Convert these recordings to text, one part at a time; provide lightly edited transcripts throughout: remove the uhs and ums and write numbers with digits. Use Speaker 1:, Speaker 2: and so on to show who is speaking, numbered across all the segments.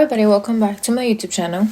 Speaker 1: everybody, welcome back to my YouTube channel.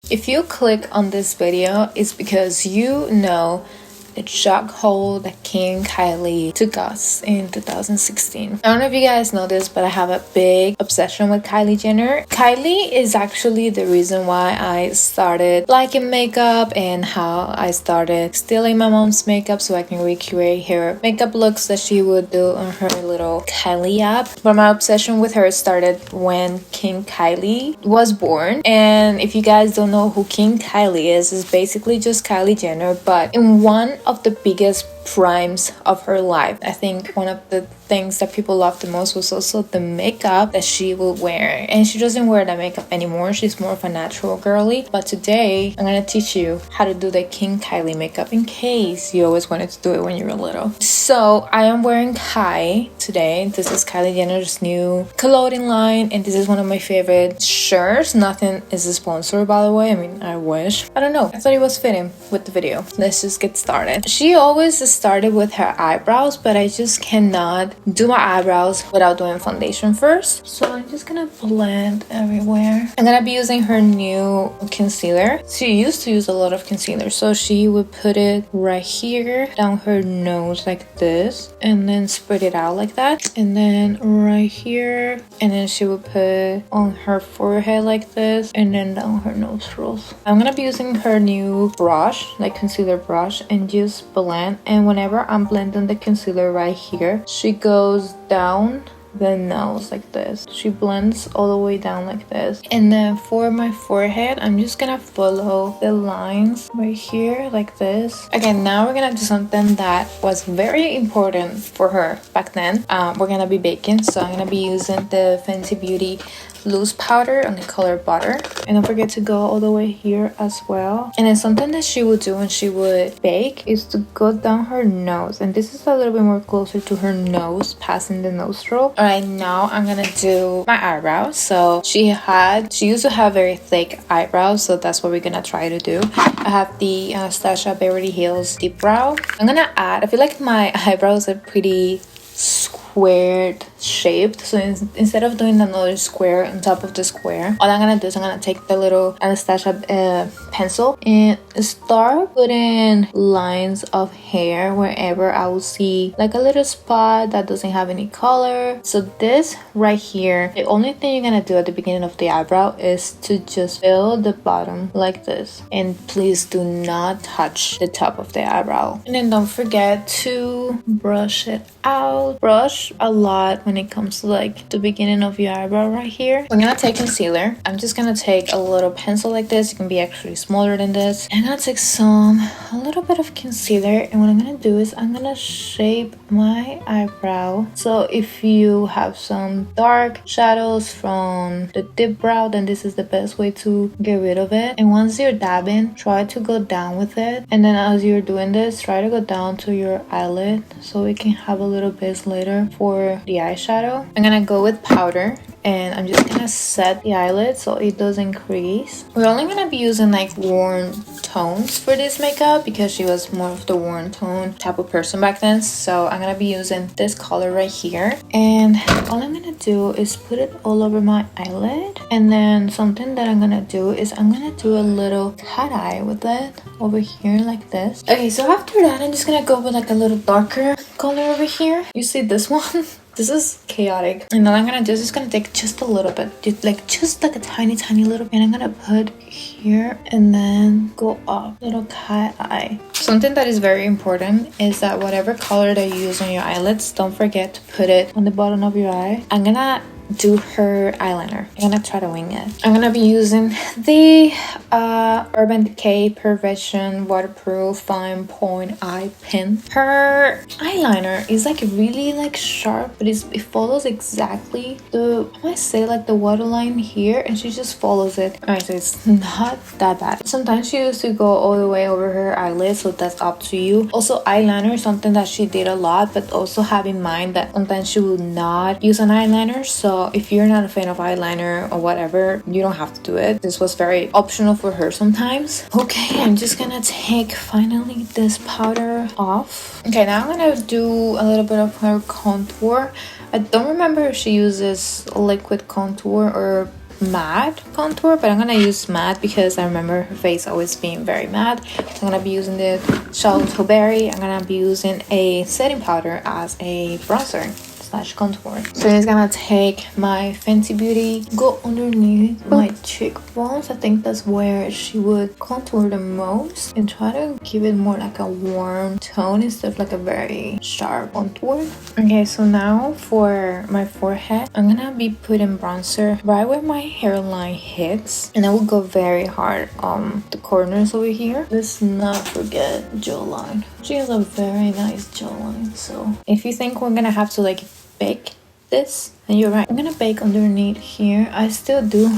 Speaker 1: If you click on this video, it's because you know the shock hole that King Kylie took us in 2016. I don't know if you guys know this, but I have a big obsession with Kylie Jenner. Kylie is actually the reason why I started liking makeup and how I started stealing my mom's makeup so I can recreate her makeup looks that she would do on her little Kylie app. But my obsession with her started when King Kylie was born. And if you guys don't know who King Kylie is, it's basically just Kylie Jenner, but in one of the biggest primes of her life. I think one of the things that people loved the most was also the makeup that she would wear, and she doesn't wear that makeup anymore. She's more of a natural girly. But today I'm gonna teach you how to do the King Kylie makeup in case you always wanted to do it when you were little. So I am wearing Kai today. This is Kylie Jenner's new clothing line, and this is one of my favorite shirts. Nothing is a sponsor, by the way. I mean, I wish. I don't know, I thought it was fitting with the video. Let's just get started. She always started with her eyebrows, but I just cannot do my eyebrows without doing foundation first. So I'm just gonna blend everywhere. I'm gonna be using her new concealer. She used to use a lot of concealer, so she would put it right here down her nose like this, and then spread it out like that, and then right here, and then she would put on her forehead like this, and then down her nostrils. I'm gonna be using her new brush, like concealer brush, and just blend. And whenever I'm blending the concealer right here, she goes down the nose like this. She blends all the way down like this. And then for my forehead, I'm just gonna follow the lines right here like this. Again, now we're gonna do something that was very important for her back then. We're gonna be baking, so I'm gonna be using the Fenty Beauty loose powder on the color Butter, and don't forget to go all the way here as well. And then something that she would do when she would bake is to go down her nose, and this is a little bit more closer to her nose, passing the nostril. All right, now I'm gonna do my eyebrows. So she used to have very thick eyebrows, so that's what we're gonna try to do. I have the Anastasia Beverly Hills Deep Brow. I'm gonna add, I feel like my eyebrows are pretty squared shaped, so instead of doing another square on top of the square, all I'm gonna do is I'm gonna take the little Anastasia pencil and start putting lines of hair wherever I will see like a little spot that doesn't have any color. So this right here, the only thing you're gonna do at the beginning of the eyebrow is to just fill the bottom like this, and please do not touch the top of the eyebrow. And then don't forget to brush it out. Brush a lot when it comes to like the beginning of your eyebrow right here. We're gonna take concealer. I'm just gonna take a little pencil like this. It can be actually smaller than this. I'm gonna take a little bit of concealer, and what I'm gonna do is I'm gonna shape my eyebrow. So if you have some dark shadows from the dip brow, then this is the best way to get rid of it. And once you're dabbing, try to go down with it, and then as you're doing this, try to go down to your eyelid so it can have a little base later for the eyeshadow. I'm gonna go with powder, and I'm just gonna set the eyelid so it doesn't crease. We're only gonna be using like warm tones for this makeup because she was more of the warm tone type of person back then. So I'm gonna be using this color right here, and all I'm gonna do is put it all over my eyelid. And then something that I'm gonna do is I'm gonna do a little cat eye with it over here like this. Okay, so after that, I'm just gonna go with like a little darker color over here. You see this one? This is chaotic. And all I'm gonna do is just gonna take just a little bit, just like a tiny little bit, and I'm gonna put here and then go up, little cat eye. Something that is very important is that whatever color that you use on your eyelids, don't forget to put it on the bottom of your eye. I'm gonna do her eyeliner. I'm gonna try to wing it. I'm gonna be using the Urban Decay Perfection Waterproof Fine Point Eye Pen. Her eyeliner is like really like sharp, but it follows exactly the, I might say like the waterline here, and she just follows it. Alright, so it's not that bad. Sometimes she used to go all the way over her eyelids, so that's up to you. Also, eyeliner is something that she did a lot, but also have in mind that sometimes she will not use an eyeliner, so So if you're not a fan of eyeliner or whatever, you don't have to do it. This was very optional for her sometimes. Okay, I'm just gonna take finally this powder off. Okay, now I'm gonna do a little bit of her contour. I don't remember if she uses liquid contour or matte contour, but I'm gonna use matte because I remember her face always being very matte. I'm gonna be using the Charlotte Berry. I'm gonna be using a setting powder as a bronzer slash contour. So I'm just gonna take my Fenty Beauty, go underneath my cheekbones. I think that's where she would contour the most, and try to give it more like a warm tone instead of like a very sharp contour. Okay, so now for my forehead, I'm gonna be putting bronzer right where my hairline hits, and I will go very hard on the corners over here. Let's not forget jawline. She has a very nice jawline, so if you think we're gonna have to like bake this, and you're right, I'm gonna bake underneath here. I still do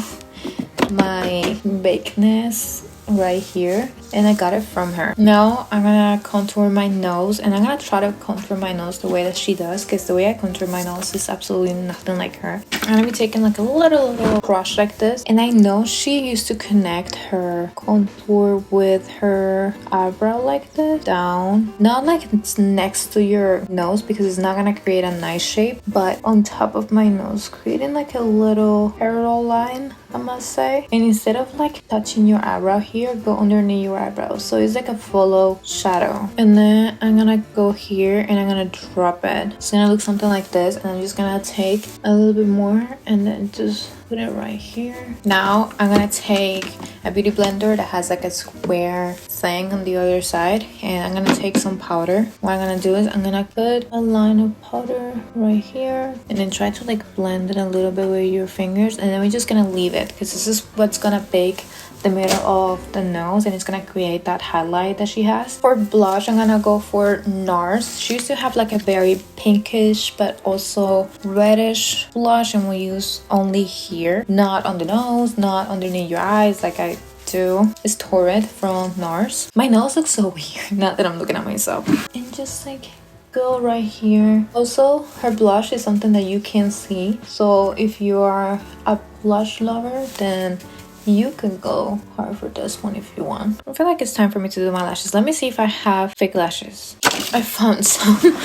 Speaker 1: my bakeness right here, and I got it from her. Now I'm gonna contour my nose, and I'm gonna try to contour my nose the way that she does, because the way I contour my nose is absolutely nothing like her. I'm gonna be taking like a little brush like this, and I know she used to connect her contour with her eyebrow like this down, not like it's next to your nose because it's not gonna create a nice shape, but on top of my nose, creating like a little parallel line, I must say. And instead of like touching your eyebrow here, go underneath your eyebrows, so it's like a follow shadow. And then I'm gonna go here and I'm gonna drop it. It's gonna look something like this, and I'm just gonna take a little bit more and then just put it right here. Now I'm gonna take a beauty blender that has like a square thing on the other side, and I'm gonna take some powder. What I'm gonna do is I'm gonna put a line of powder right here, and then try to like blend it a little bit with your fingers, and then we're just gonna leave it because this is what's gonna bake the middle of the nose, and it's gonna create that highlight that she has. For blush, I'm gonna go for NARS. She used to have like a very pinkish but also reddish blush, and we use only here, not on the nose, not underneath your eyes like I do. It's Torrid from NARS. My nose looks so weird now that I'm looking at myself. And just like go right here. Also, her blush is something that you can see, so if you are a blush lover, then you can go hard for this one if you want. I feel like it's time for me to do my lashes. Let me see if I have fake lashes. I found some.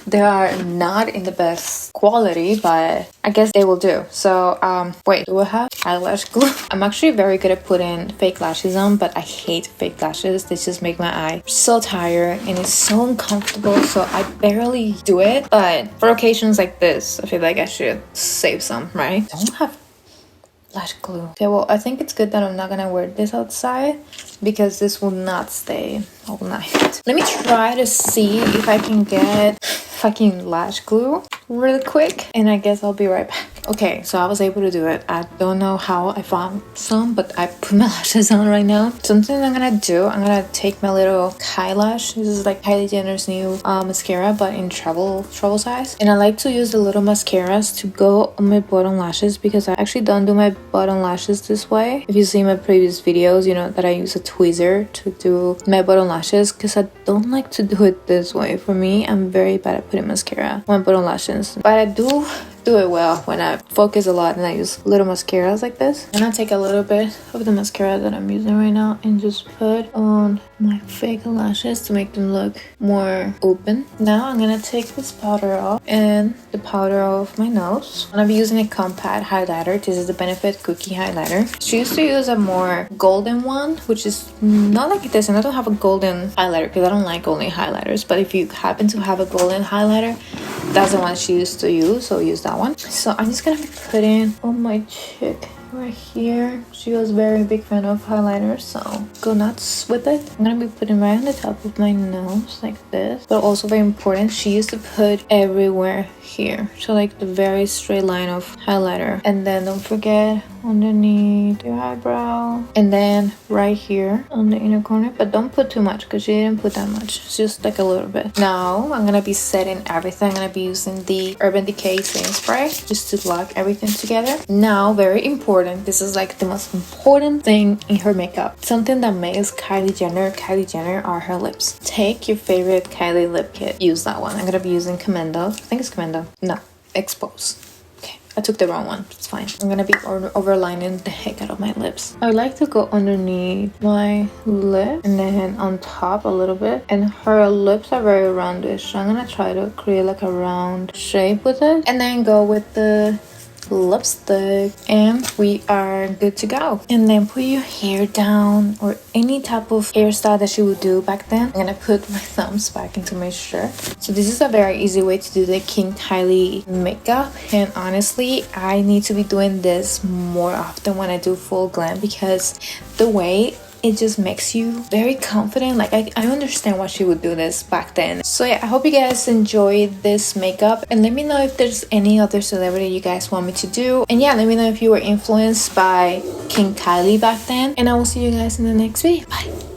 Speaker 1: They are not in the best quality, but I guess they will do. So wait, do I have eyelash glue? I'm actually very good at putting fake lashes on, but I hate fake lashes. They just make my eye so tired and it's so uncomfortable, so I barely do it. But for occasions like this, I feel like I should save some, right? I don't have lash glue. Okay, well, I think it's good that I'm not gonna wear this outside because this will not stay all night. Let me try to see if I can get fucking lash glue really quick, and I guess I'll be right back. Okay, so I was able to do it. I don't know how I found some, but I put my lashes on right now. Something I'm gonna do, I'm gonna take my little Kylash. This is like Kylie Jenner's new mascara, but in travel size. And I like to use the little mascaras to go on my bottom lashes because I actually don't do my bottom lashes this way. If you see my previous videos, you know that I use a tweezer to do my bottom lashes because I don't like to do it this way. For me, I'm very bad at putting mascara on my bottom lashes, but I do it well when I focus a lot and I use little mascaras like this. And I take a little bit of the mascara that I'm using right now and just put on my fake lashes to make them look more open. Now I'm gonna take this powder off and the powder off my nose. I'm gonna be using a compact highlighter. This is the Benefit Cookie highlighter. She used to use a more golden one, which is not like this, and I don't have a golden highlighter because I don't like golden highlighters, but if you happen to have a golden highlighter, that's the one she used to use, so use that one. So I'm just gonna be putting on my cheek right here. She was a very big fan of highlighters, so go nuts with it. I'm gonna be putting right on the top of my nose like this, but also very important, she used to put everywhere here, so like the very straight line of highlighter. And then don't forget underneath your eyebrow, and then right here on the inner corner, but don't put too much because she didn't put that much. It's just like a little bit. Now I'm gonna be setting everything. I'm gonna be using the Urban Decay setting spray just to lock everything together. Now, very important, this is like the most important thing in her makeup, something that makes Kylie Jenner are her lips. Take your favorite Kylie lip kit, use that one. I'm gonna be using Commando. I think it's Commando. No, Expose. Okay, I took the wrong one. It's fine. I'm gonna be overlining the heck out of my lips. I like to go underneath my lip and then on top a little bit. And her lips are very roundish, so I'm gonna try to create like a round shape with it. And then go with the lipstick and we are good to go. And then put your hair down or any type of hairstyle that you would do back then. I'm gonna put my thumbs back into my shirt. So this is a very easy way to do the King Kylie makeup, and honestly I need to be doing this more often when I do full glam because the way it just makes you very confident. Like I understand why she would do this back then. So yeah, I hope you guys enjoyed this makeup, and let me know if there's any other celebrity you guys want me to do. And yeah, let me know if you were influenced by King Kylie back then, and I will see you guys in the next video. Bye.